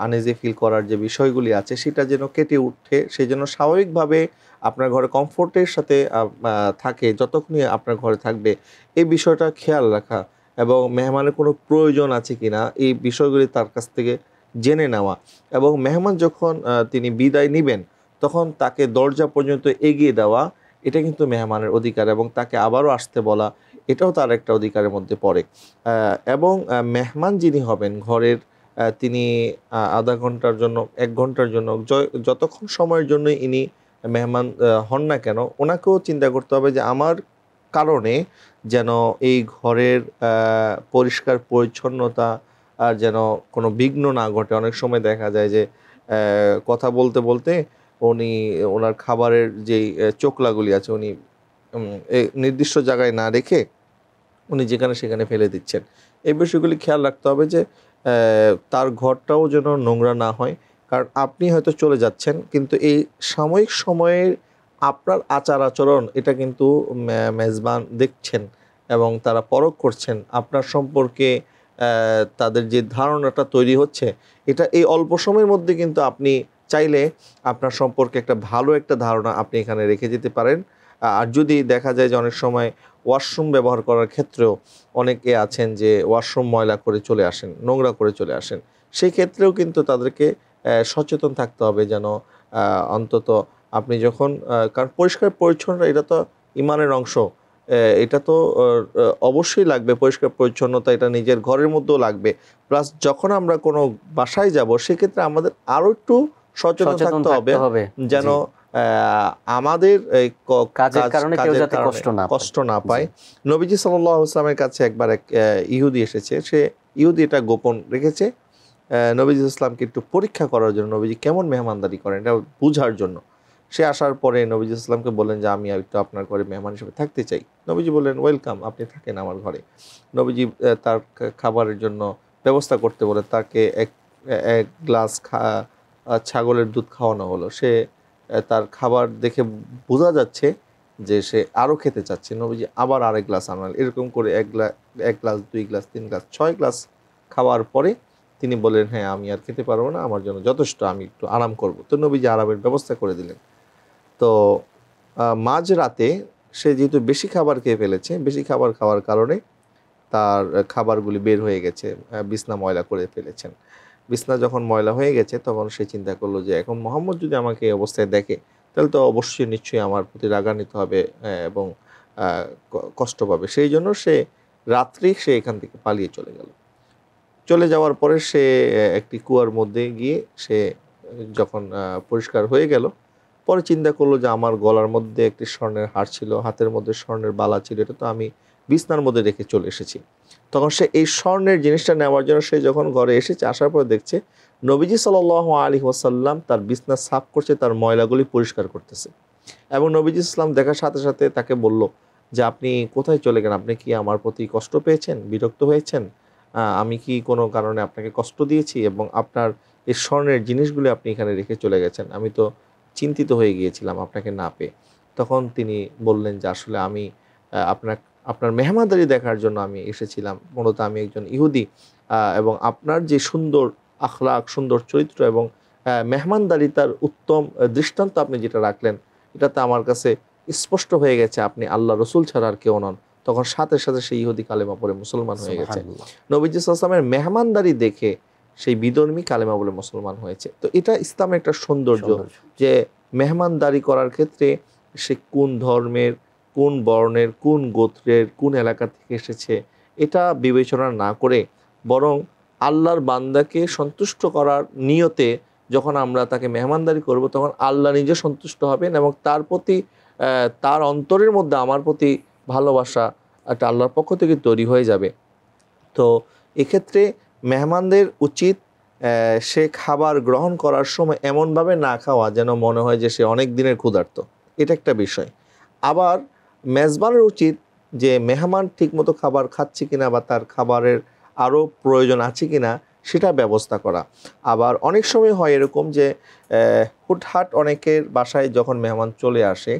আনইজি ফিল করার যে বিষয়গুলি আছে সেটা যেন কেটে উঠে, সেই জন্য স্বাভাবিকভাবে আপনার ঘরে কমফোর্টের সাথে থাকে, যতক্ষণই আপনার ঘরে থাকবে এই বিষয়টা খেয়াল রাখা এবং মেহমানের কোনো প্রয়োজন আছে কিনা এই বিষয়গুলি তার কাছ থেকে জেনে নেওয়া, এবং মেহমান যখন তিনি বিদায় নেবেন তখন তাকে দরজা পর্যন্ত এগিয়ে দেওয়া, এটা কিন্তু মেহমানের অধিকার, এবং তাকে আবারও আসতে বলা, এটাও তার একটা অধিকারের মধ্যে পড়ে। এবং মেহমান যিনি হবেন ঘরের, তিনি আধা ঘন্টার জন্য 1 ঘন্টার জন্য যতক্ষণ সময়ের জন্য ইনি মেহমান হন না কেন, ওনাকেও চিন্তা করতে হবে যে আমার কারণে যেন এই ঘরের পরিষ্কার পরিচ্ছন্নতা আর যেন কোনো বিঘ্ন না ঘটে। অনেক সময় দেখা যায় যে কথা বলতে বলতে উনি ওনার খাবারের যেই চোকলাগুলি আছে উনি নির্দিষ্ট জায়গায় না রেখে উনি যেখানে সেখানে ফেলে দিচ্ছেন। এই বিষয়গুলি খেয়াল রাখতে হবে যে তার ঘরটাও যেন নোংরা না হয়। কারণ আপনি হয়তো চলে যাচ্ছেন, কিন্তু এই সাময়িক সময়ের আপনার আচার আচরণ এটা কিন্তু মেজবান দেখছেন এবং তারা পরখ করছেন আপনার সম্পর্কে। তাদের যে ধারণাটা তৈরি হচ্ছে এটা এই অল্প সময়ের মধ্যে কিন্তু আপনি চাইলে আপনার সম্পর্কে একটা ভালো একটা ধারণা আপনি এখানে রেখে যেতে পারেন। আর যদি দেখা যায় যে অনেক সময় ওয়াশরুম ব্যবহার করার ক্ষেত্রেও অনেকে আছেন যে ওয়াশরুম ময়লা করে চলে আসেন, নোংরা করে চলে আসেন, সেই ক্ষেত্রেও কিন্তু তাদেরকে সচেতন থাকতে হবে যেন অন্তত আপনি যখন কারণ পরিষ্কার পরিচ্ছন্ন এটা তো ইমানের অংশ, এটা তো অবশ্যই লাগবে পরিষ্কার পরিচ্ছন্নতা, এটা নিজের ঘরের মধ্যেও লাগবে। প্লাস যখন আমরা কোনো বাসায় যাব সেক্ষেত্রে আমাদের আরও একটু সচেতন থাকতে হবে যেন আমাদের কাজের কারণে কেউ যাতে কষ্ট না পায়। নবীজি সাল্লাল্লাহু আলাইহি ওয়াসাল্লামের কাছে একবার এক ইহুদি এসেছে, সে ইহুদি এটা গোপন রেখেছে নবীজি ইসলামকে একটু পরীক্ষা করার জন্য, নবীজি কেমন মেহমানদারি করেন এটা বোঝার জন্য। সে আসার পরে নবীজি ইসলামকে বললেন যে আমি একটু আপনার ঘরে মেহমান হিসেবে থাকতে চাই। নবীজি বললেন ওয়েলকাম, আপনি থাকেন আমার ঘরে। নবীজি তার খাবারের জন্য ব্যবস্থা করতে বলে তাকে এক গ্লাস ছাগলের দুধ খাওয়ানো হলো। সে তার খাবার দেখে বোঝা যাচ্ছে যে সে আরও খেতে চাচ্ছে। নবীজি আবার আরেক গ্লাস আনলেন। এরকম করে এক গ্লাস, 2 গ্লাস, 3 গ্লাস, 6 গ্লাস খাওয়ার পরে তিনি বললেন হ্যাঁ আমি আর খেতে পারবো না, আমার জন্য যথেষ্ট, আমি একটু আরাম করব। তো নবীজি আরামের ব্যবস্থা করে দিলেন। তো মাঝ রাতে সে যেহেতু বেশি খাবার খেয়ে ফেলেছে, বেশি খাবার খাওয়ার কারণে তার খাবারগুলি বের হয়ে গেছে, বিছনা ময়লা করে ফেলেছেন। বিছনা যখন ময়লা হয়ে গেছে তখন সে চিন্তা করলো যে এখন মোহাম্মদ যদি আমাকে এই অবস্থায় দেখে তাহলে তো অবশ্যই নিশ্চয়ই আমার প্রতি রাগান্বিত হবে এবং কষ্ট পাবে। সেই জন্য সে রাত্রি সে এখান থেকে পালিয়ে চলে গেল। চলে যাওয়ার পরে সে একটি কুয়ার মধ্যে গিয়ে সে যখন পরিষ্কার হয়ে গেল, পরে চিন্তা করলো যে আমার গলার মধ্যে একটি স্বর্ণের হার ছিল, হাতের মধ্যে স্বর্ণের বালা ছিল, এটা তো আমি বিছনার মধ্যে রেখে চলে এসেছি। তখন সে এই স্বর্ণের জিনিসটা নেওয়ার জন্য সে যখন ঘরে এসেছে, আসার পর দেখছে নবীজি সাল্লাল্লাহু আলাইহি ওয়াসাল্লাম তার বিছনা সাফ করছে, তার ময়লাগুলি পরিষ্কার করতেছে। এবং নবীজি ইসলাম দেখার সাথে সাথে তাকে বলল যে আপনি কোথায় চলে গেলেন, আপনি কি আমার প্রতি কষ্ট পেয়েছেন, বিরক্ত হয়েছেন, আমি কি কোনো কারণে আপনাকে কষ্ট দিয়েছি এবং আপনার এই স্বর্ণের জিনিসগুলি আপনি এখানে রেখে চলে গেছেন, আমি তো চিন্তিত হয়ে গিয়েছিলাম আপনাকে না পেয়ে। তখন তিনি বললেন যে আসলে আমি আপনার মেহমানদারি দেখার জন্য আমি এসেছিলাম, মূলত আমি একজন ইহুদি এবং আপনার যে সুন্দর আখলাক, সুন্দর চরিত্র এবং মেহমানদারিতার উত্তম দৃষ্টান্ত আপনি যেটা রাখলেন, এটাতে আমার কাছে স্পষ্ট হয়ে গেছে আপনি আল্লাহ রসুল ছাড়া আর কেউ নন। তখন সাথে সাথে সেই ইহুদি কালেমা পড়ে মুসলমান হয়ে গেছে। নবীজি সাল্লাল্লাহু আলাইহি ওয়াসাল্লামের মেহমানদারি দেখে সেই বিধর্মী কালেমা বলে মুসলমান হয়েছে। তো এটা ইসলামের একটা সৌন্দর্য যে মেহমানদারি করার ক্ষেত্রে সে কোন ধর্মের, কোন বর্ণের, কোন গোত্রের, কোন এলাকা থেকে এসেছে এটা বিবেচনা না করে বরং আল্লাহর বান্দাকে সন্তুষ্ট করার নিয়তে যখন আমরা তাকে মেহমানদারি করব তখন আল্লাহ নিজে সন্তুষ্ট হবেন এবং তার প্রতি তার অন্তরের মধ্যে আমার প্রতি ভালোবাসা একটা আল্লাহর পক্ষ থেকে তৈরি হয়ে যাবে। তো এক্ষেত্রে মেহমানদের উচিত সে খাবার গ্রহণ করার সময় এমনভাবে না খাওয়া যেন মনে হয় যে সে অনেক দিনের ক্ষুধার্ত, এটা একটা বিষয়। আবার মেজবানের উচিত যে মেহমান ঠিকমতো খাবার খাচ্ছে কিনা বা তার খাবারের আরও প্রয়োজন আছে কিনা সেটা ব্যবস্থা করা। আবার অনেক সময় হয় এরকম যে হুটহাট অনেকের বাসায় যখন মেহমান চলে আসে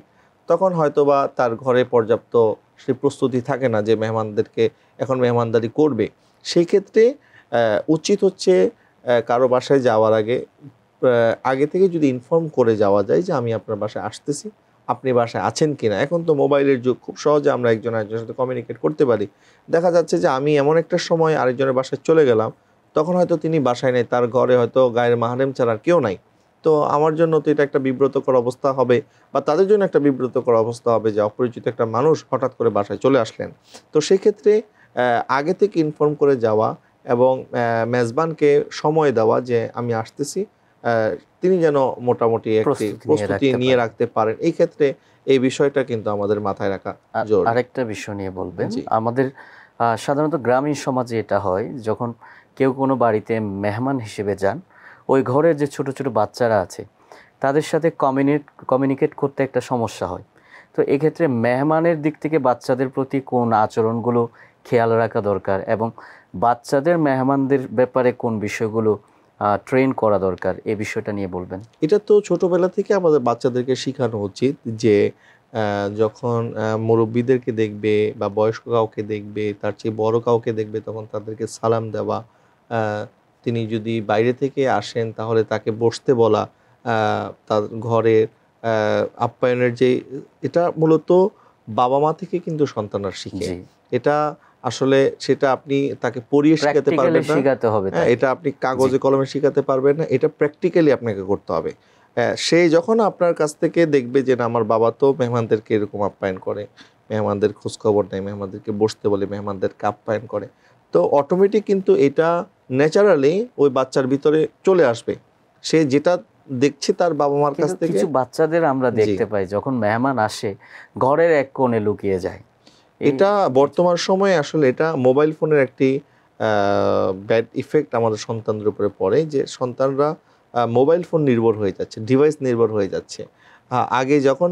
তখন হয়তোবা তার ঘরে পর্যাপ্ত সে প্রস্তুতি থাকে না যে মেহমানদেরকে এখন মেহমানদারি করবে। সেই ক্ষেত্রে উচিত হচ্ছে কারো বাসায় যাওয়ার আগে থেকে যদি ইনফর্ম করে যাওয়া যায় যে আমি আপনার বাসায় আসতেছি, আপনি বাসায় আছেন কিনা। এখন তো মোবাইলের যুগ, খুব সহজে আমরা একজন আরেকজনের সাথে কমিউনিকেট করতে পারি। দেখা যাচ্ছে যে আমি এমন একটা সময় আরেকজনের বাসায় চলে গেলাম, তখন হয়তো তিনি বাসায় নেই, তার ঘরে হয়তো গায়ের মাহরেম ছাড়া আর কেউ নাই। তো আমার জন্য তো এটা একটা বিব্রতকর অবস্থা হবে বা তাদের জন্য একটা বিব্রতকর অবস্থা হবে যে অপরিচিত একটা মানুষ হঠাৎ করে বাসায় চলে আসলেন। তো সেই ক্ষেত্রে আগে থেকে ইনফর্ম করে যাওয়া এবং মেজবানকে সময় দেওয়া যে আমি আসতেছি, তিনি যেন মোটামুটি একটি প্রস্তুতি নিয়ে পারেন। রাখতে পারেন। এই ক্ষেত্রে এই বিষয়টা কিন্তু আমাদের মাথায় রাখা জরুরি। আরেকটা বিষয় নিয়ে বলবেন, জি। আমাদের সাধারণত গ্রামীণ সমাজে এটা হয়, যখন কেউ কোনো বাড়িতে মেহমান হিসেবে যান, ওই ঘরের যে ছোট ছোট বাচ্চারা আছে তাদের সাথে কমিউনিকেট করতে একটা সমস্যা হয়। তো এক্ষেত্রে মেহমানের দিক থেকে বাচ্চাদের প্রতি কোন আচরণগুলো খেয়াল রাখা দরকার, এবং বাচ্চাদের মেহমানদের ব্যাপারে কোন বিষয়গুলো ট্রেন করা দরকার, এই বিষয়টা নিয়ে বলবেন। এটা তো ছোটবেলা থেকে আমাদের বাচ্চাদেরকে শেখানো উচিত যে যখন মুরব্বীদেরকে দেখবে বা বয়স্ক কাউকে দেখবে, তার চেয়ে বড় কাউকে দেখবে, তখন তাদেরকে সালাম দেওয়া। তিনি যদি বাইরে থেকে আসেন তাহলে তাকে বসতে বলা। তার ঘরের আপ্যায়নের যে, এটা মূলত বাবা মা থেকে কিন্তু সন্তানরা শিখে। জি, এটা আসলে সেটা আপনি তাকে পড়িয়ে শেখাতে পারবেন প্র্যাকটিক্যালি না। শেখাতে হবে হ্যাঁ, তাকে। এটা আপনি জি, কাগজে কলমে শিখাতে পারবেন না। এটা প্র্যাকটিক্যালি আপনাকে করতে হবে। সে যখন আপনার কাছ থেকে দেখবে যে না, আমার বাবা তো মেহমানদেরকে এরকম আপ্যায়ন করে, মেহমানদের খোঁজখবর নেয়, মেহমানদেরকে বসতে বলে, মেহমানদেরকে আপ্যায়ন করে, তো অটোমেটিক কিন্তু এটা ন্যাচারালি ওই বাচ্চার ভিতরে চলে আসবে। সে যেটা দেখছে তার বাবা মার কাছ কিন্তু থেকে। কিছু বাচ্চাদের আমরা জি, দেখতে পাই, যখন মেহমান আসে ঘরের এক কোণে লুকিয়ে যায়। এই এটা বর্তমান সময়ে আসলে এটা মোবাইল ফোনের একটি ব্যাড ইফেক্ট আমাদের সন্তানদের উপরে পড়ে, যে সন্তানরা মোবাইল ফোন নির্ভর হয়ে যাচ্ছে, ডিভাইস নির্ভর হয়ে যাচ্ছে। আগে যখন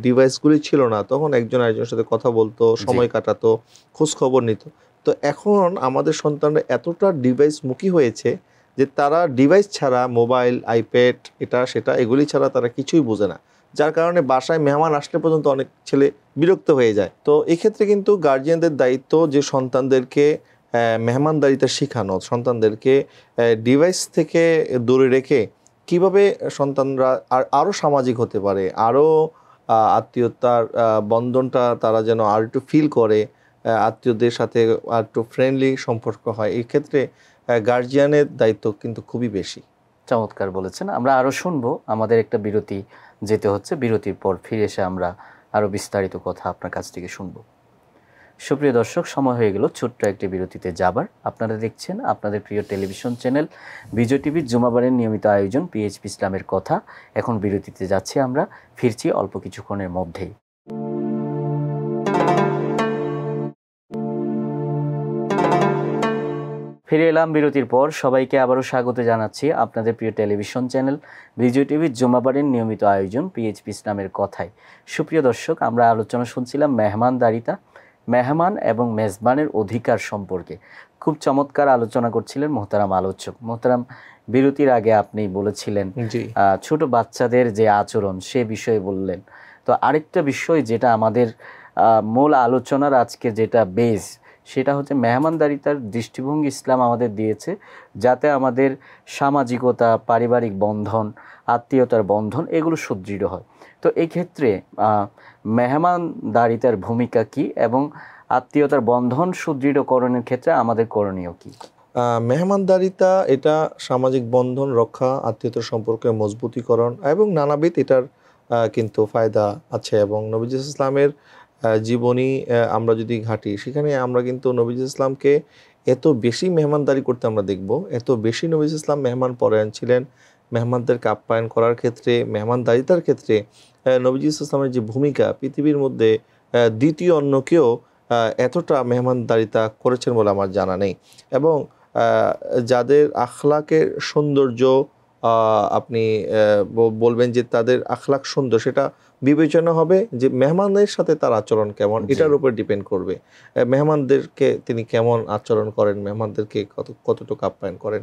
ডিভাইসগুলি ছিল না, তখন একজন আরেকজনের সাথে কথা বলতো, জি, সময় কাটাতো, খোঁজ খবর নিত। তো এখন আমাদের সন্তানরা এতটা ডিভাইস মুখী হয়েছে যে তারা ডিভাইস ছাড়া, মোবাইল, আইপ্যাড, এটা সেটা এগুলি ছাড়া তারা কিছুই বোঝে না। যার কারণে বাসায় মেহমান আসলে পর্যন্ত অনেক ছেলে বিরক্ত হয়ে যায়। তো এক্ষেত্রে কিন্তু গার্জিয়ানদের দায়িত্ব যে সন্তানদেরকে মেহমানদারিতা শেখানো, সন্তানদেরকে ডিভাইস থেকে দূরে রেখে কিভাবে সন্তানরা আরও সামাজিক হতে পারে, আরও আত্মীয়তার বন্ধনটা তারা যেন আর একটু ফিল করে, আত্মীয়দের সাথে আর একটু ফ্রেন্ডলি সম্পর্ক হয়। এই ক্ষেত্রে গার্জিয়ানের দায়িত্ব কিন্তু খুবই বেশি। চমৎকার বলেছেন। আমরা আরও শুনবো, আমাদের একটা বিরতি যেতে হচ্ছে, বিরতির পর ফিরে এসে আমরা আরও বিস্তারিত কথা আপনার কাছ থেকে শুনবো। সুপ্রিয় দর্শক, সময় হয়ে গেল ছোট্ট একটি বিরতিতে যাবার। আপনারা দেখছেন আপনাদের প্রিয় টেলিভিশন চ্যানেল বিজয় টিভির জুমাবারের নিয়মিত আয়োজন পিএইচপি ইসলামের কথা। এখন বিরতিতে যাচ্ছি আমরা, ফিরছি অল্প কিছুক্ষণের মধ্যেই। ফিরে এলাম বিরতির পর। সবাইকে আবারও স্বাগত জানাচ্ছি আপনাদের প্রিয় টেলিভিশন চ্যানেল বিজয় টিভির জুমাবারের নিয়মিত আয়োজন পিএইচপি ইসলামের কথায়। সুপ্রিয় দর্শক, আমরা আলোচনা শুনছিলাম মেহমানদারিতা, মেহমান এবং মেজবানের অধিকার সম্পর্কে। খুব চমৎকার আলোচনা করছিলেন মোহতারাম আলোচক। মোহতারাম, বিরতির আগে আপনি বলেছিলেন জি, ছোট বাচ্চাদের যে আচরণ সে বিষয়ে বললেন। তো আরেকটা বিষয় যেটা আমাদের মূল আলোচনার আজকে যেটা বেস, সেটা হচ্ছে মেহমানদারিতার দৃষ্টিভঙ্গি ইসলাম আমাদের দিয়েছে যাতে আমাদের সামাজিকতা, পারিবারিক বন্ধন, আত্মীয়তার বন্ধন এগুলো সুদৃঢ় হয়। তো এই ক্ষেত্রে মেহমানদারিতার ভূমিকা কি, এবং আত্মীয়তার বন্ধন সুদৃঢ়করণের ক্ষেত্রে আমাদের করণীয় কি? মেহমানদারিতা এটা সামাজিক বন্ধন রক্ষা, আত্মীয়তার সম্পর্কের মজবুতিকরণ এবং নানাবিধ এটার কিন্তু ফায়দা আছে। এবং নবীজি ইসলামের জীবনী আমরা যদি ঘাঁটি, সেখানে আমরা কিন্তু নবীজি ইসলামকে এত বেশি মেহমানদারি করতে আমরা দেখব, এত বেশি নবীজি ইসলাম মেহমান পরায়ণ ছিলেন। মেহমানদেরকে আপ্যায়ন করার ক্ষেত্রে, মেহমানদারিতার ক্ষেত্রে নবীজি ইসলামের যে ভূমিকা, পৃথিবীর মধ্যে দ্বিতীয় অন্য কেউ এতটা মেহমানদারিতা করেছেন বলে আমার জানা নেই। এবং যাদের আখলাকের সৌন্দর্য, আপনি বলবেন যে তাদের আখলাক সুন্দর, সেটা বিবেচনা হবে যে মেহমানের সাথে তার আচরণ কেমন, জি, এটার উপর ডিপেন্ড করবে। মেহমানদেরকে তিনি কেমন আচরণ করেন, মেহমানদেরকে কতটুকু আপ্যায়ন করেন।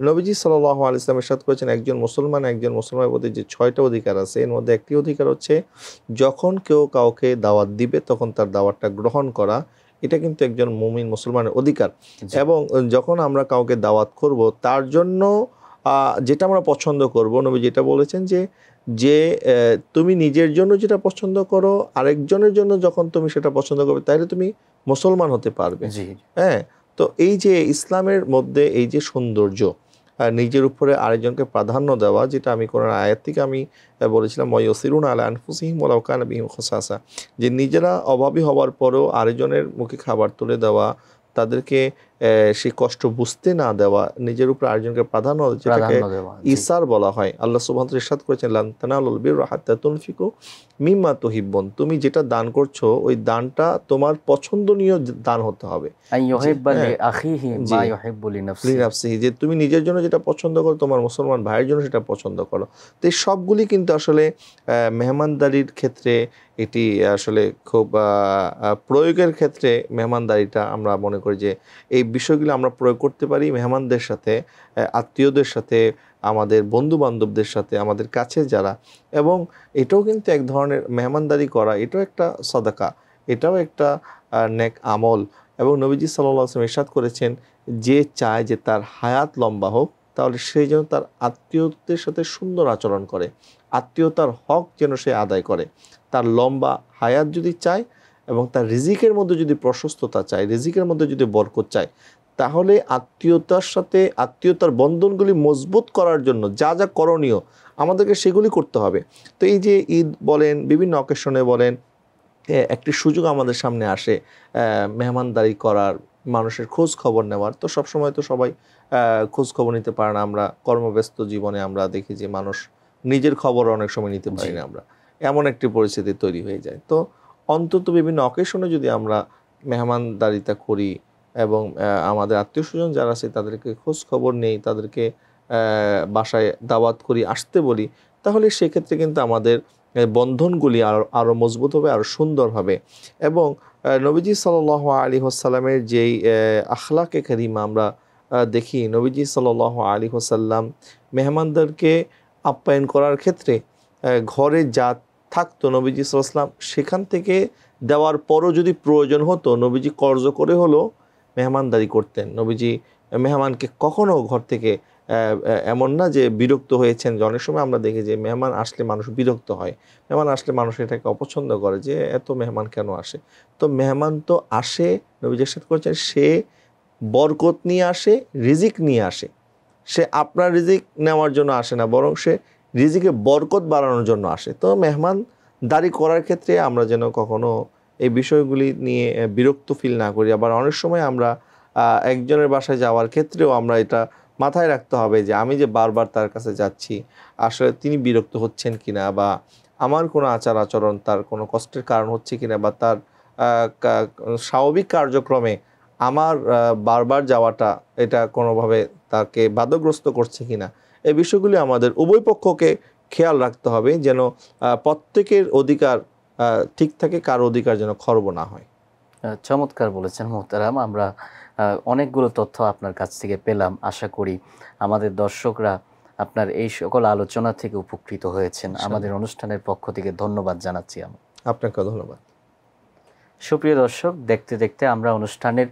নবীজি সাল্লাল্লাহু আলাইহি ওয়াসাল্লাম ইরশাদ করেছেন, একজন মুসলমানের প্রতি যে 6টা অধিকার আছে, এর মধ্যে একটি অধিকার হচ্ছে যখন কেউ কাউকে দাওয়াত দিবে তখন তার দাওয়াতটা গ্রহণ করা। এটা কিন্তু একজন মুমিন মুসলমানের অধিকার। জি, এবং যখন আমরা কাউকে দাওয়াত করব, তার জন্য যেটা আমরা পছন্দ করব, নবী যেটা বলেছেন যে যে তুমি নিজের জন্য যেটা পছন্দ করো, আরেকজনের জন্য যখন তুমি সেটা পছন্দ করবে, তাহলে তুমি মুসলমান হতে পারবে। জি, হ্যাঁ, তো এই যে ইসলামের মধ্যে এই যে সৌন্দর্য, নিজের উপরে আরেকজনকে প্রাধান্য দেওয়া, যেটা আমি কোরআন আয়াত থেকে আমি বলেছিলাম, ওয়ায়ুসিরুনা আলা আনফুসিহিম ওয়ালাউ কানা বিহিম খাসাসা, যে নিজেরা অভাবী হওয়ার পরেও আরেকজনের মুখে খাবার তুলে দেওয়া, তাদেরকে সেই কষ্ট বুঝতে না দেওয়া, নিজের উপর আরেকজনকে প্রাধান্য যেটাকে প্রাধান্য দেওয়া, জি। ইসার বলা হয়। আল্লাহ সুবহানাহু ওয়া তাআলা ইরশাদ করেছেন, লান তানালুল বিররা হাত্তা তুনফিকু মিম্মা তুহিব্বুন। তুমি যেটা দান করছো ওই দানটা তোমার পছন্দনীয় দান হতে হবে। আন ইউহিব্বা হ্যাঁ, লিআখিহি মা জি, ইউহিব্বু লিনাফসিহি। লিনাফসিহি, যে তুমি নিজের জন্য যেটা পছন্দ করো তোমার মুসলমান ভাইয়ের জন্য সেটা পছন্দ করো। তো এই সবগুলি কিন্তু আসলে মেহমানদারির ক্ষেত্রে এটি আসলে খুব প্রয়োগের ক্ষেত্রে মেহমানদারিটা আমরা মনে করি যে এই বিষয়গুলো আমরা প্রয়োগ করতে পারি মেহমানদের সাথে, আত্মীয়দের সাথে, আমাদের বন্ধু বান্ধবদের সাথে, আমাদের কাছে যারা। এবং এটাও কিন্তু এক ধরনের মেহমানদারি করা, এটাও একটা সাদাকা, এটাও একটা নেক আমল। এবং নবীজি সাল্লাল্লাহু আলাইহি ওয়াসাল্লাম ইরশাদ করেছেন, যে চায় যে তার হায়াত লম্বা হোক তাহলে সে যেন তার আত্মীয়দের সাথে সুন্দর আচরণ করে, আত্মীয়তার হক যেন সে আদায় করে। তার লম্বা হায়াত যদি চায় এবং তার রিজিকের মধ্যে যদি প্রশস্ততা চায়, রিজিকের মধ্যে যদি বরকত চায়, তাহলে আত্মীয়তার সাথে আত্মীয়তার বন্ধনগুলি মজবুত করার জন্য যা যা করণীয় আমাদেরকে সেগুলি করতে হবে। তো এই যে ঈদ বলেন, বিভিন্ন অকেশনে বলেন, একটি সুযোগ আমাদের সামনে আসে মেহমানদারি করার, মানুষের খোঁজ খবর নেওয়ার। তো সবসময় তো সবাই খোঁজ খবর নিতে পারে না। আমরা কর্মব্যস্ত জীবনে আমরা দেখি যে মানুষ নিজের খবর অনেক সময় নিতে পারি না আমরা, এমন একটি পরিস্থিতি তৈরি হয়ে যায়। তো অন্তত বিভিন্ন অকেশনে যদি আমরা মেহমানদারিতা করি এবং আমাদের আত্মীয় স্বজন যারা আছে তাদেরকে খোঁজ খবর নেই, তাদেরকে বাসায় দাওয়াত করি, আসতে বলি, তাহলে সেক্ষেত্রে কিন্তু আমাদের বন্ধনগুলি আরও মজবুত হবে, আরও সুন্দর হবে। এবং নবীজি সাল্লাল্লাহু আলাইহি ওয়াসাল্লামের যেই আখলাকে কারিমা আমরা দেখি, নবীজি সাল্লাল্লাহু আলাইহি ওয়াসাল্লাম মেহমানদেরকে আপ্যায়ন করার ক্ষেত্রে ঘরে যা থাকতো নবীজি সাল্লাল্লাহু আলাইহি ওয়াসাল্লাম সেখান থেকে দেওয়ার পরও যদি প্রয়োজন হতো নবীজি কর্জ করে হলো মেহমানদারি করতেন। নবীজি মেহমানকে কখনো ঘর থেকে এমন না যে বিরক্ত হয়েছেন, যে অনেক সময় আমরা দেখি যে মেহমান আসলে মানুষ বিরক্ত হয়, মেহমান আসলে মানুষ এটাকে অপছন্দ করে যে এত মেহমান কেন আসে। তো মেহমান তো আসে, নবী যেটা করেছেন, সে বরকত নিয়ে আসে, রিজিক নিয়ে আসে। সে আপনার রিজিক নেওয়ার জন্য আসে না, বরং সে রিজিকে বরকত বাড়ানোর জন্য আসে। তো মেহমানদারি করার ক্ষেত্রে আমরা যেন কখনো এই বিষয়গুলি নিয়ে বিরক্ত ফিল না করি। আবার অনেক সময় আমরা একজনের বাসায় যাওয়ার ক্ষেত্রেও আমরা এটা মাথায় রাখতে হবে যে আমি যে বারবার তার কাছে যাচ্ছি আসলে তিনি বিরক্ত হচ্ছেন কিনা, বা আমার কোনো আচার আচরণ তার কোনো কষ্টের কারণ হচ্ছে কিনা, বা তার স্বাভাবিক কার্যক্রমে আমার বারবার যাওয়াটা এটা কোনোভাবে তাকে বাধাগ্রস্ত করছে কিনা। এই বিষয়গুলি আমাদের উভয় পক্ষকে খেয়াল রাখতে হবে যেন প্রত্যেকের অধিকার ঠিক থাকে, কার অধিকার যেন খর্ব না হয়। চমৎকার বলেছেন মোহতারাম। আমরা অনেকগুলো তথ্য আপনার কাছ থেকে পেলাম। আশা করি আমাদের দর্শকরা আপনার এই সকল আলোচনা থেকে উপকৃত হয়েছেন। আমাদের অনুষ্ঠানের পক্ষ থেকে ধন্যবাদ জানাচ্ছি আমি। আপনাকেও ধন্যবাদ। সুপ্রিয় দর্শক, দেখতে দেখতে আমরা অনুষ্ঠানের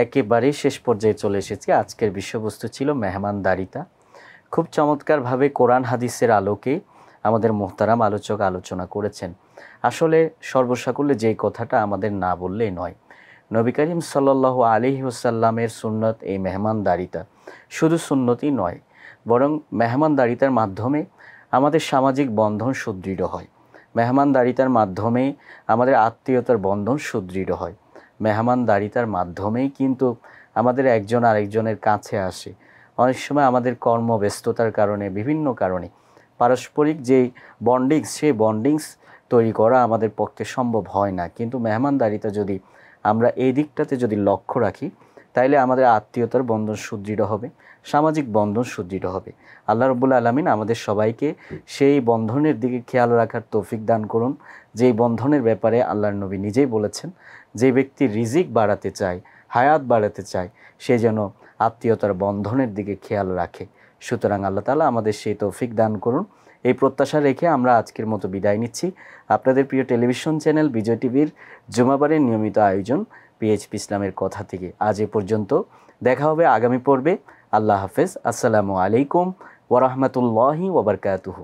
একেবারেই শেষ পর্যায়ে চলে এসেছি। আজকের বিষয়বস্তু ছিল মেহমানদারিতা। খুব চমৎকারভাবে কোরআন হাদিসের আলোকে আমাদের মোহতারাম আলোচক আলোচনা করেছেন। আসলে সর্বসাকুল্যে যেই কথাটা আমাদের না বললেই নয়, নবী করিম সাল্লাল্লাহু আলাইহি ওয়াসাল্লামের সুন্নত এই মেহমানদারিতা। শুধু সুন্নতই নয়, বরং মেহমানদারিতার মাধ্যমে আমাদের সামাজিক বন্ধন সুদৃঢ় হয়। মেহমানদারিতার মাধ্যমে আমাদের আত্মীয়তার বন্ধন সুদৃঢ় হয়। মেহমানদারিতার মাধ্যমেই কিন্তু আমাদের একজন আরেকজনের কাছে আসে। অনেক সময় আমাদের কর্মব্যস্ততার কারণে, বিভিন্ন কারণে পারস্পরিক যেই বন্ডিংস, সেই বন্ডিংস তৈরি করা আমাদের পক্ষে সম্ভব হয় না। কিন্তু মেহমানদারিতা যদি আমরা এই দিকটাতে যদি লক্ষ্য রাখি, তাইলে আমাদের আত্মীয়তার বন্ধন সুদৃঢ় হবে, সামাজিক বন্ধন সুদৃঢ় হবে। আল্লাহ রাব্বুল আলামিন আমাদের সবাইকে সেই বন্ধনের দিকে খেয়াল রাখার তৌফিক দান করুন, যেই বন্ধনের ব্যাপারে আল্লাহর নবী নিজেই বলেছেন, যে ব্যক্তি রিজিক বাড়াতে চায়, হায়াত বাড়াতে চায়, সে যেন আত্মীয়তার বন্ধনের দিকে খেয়াল রাখে। সুতরাং আল্লাহ তাআলা আমাদের সেই তৌফিক দান করুন। এই প্রত্যাশা রেখে আমরা আজকের মতো বিদায় নিচ্ছি। আপনাদের প্রিয় টেলিভিশন চ্যানেল বিজয় টিভির জুমাবারের নিয়মিত আয়োজন পিএইচপি ইসলামের কথা থেকে আজ এ পর্যন্ত। দেখা হবে আগামী পর্বে। আল্লাহ হাফেজ। আসসালামু আলাইকুম ওয়া রাহমাতুল্লাহি ওয়া বারাকাতুহু।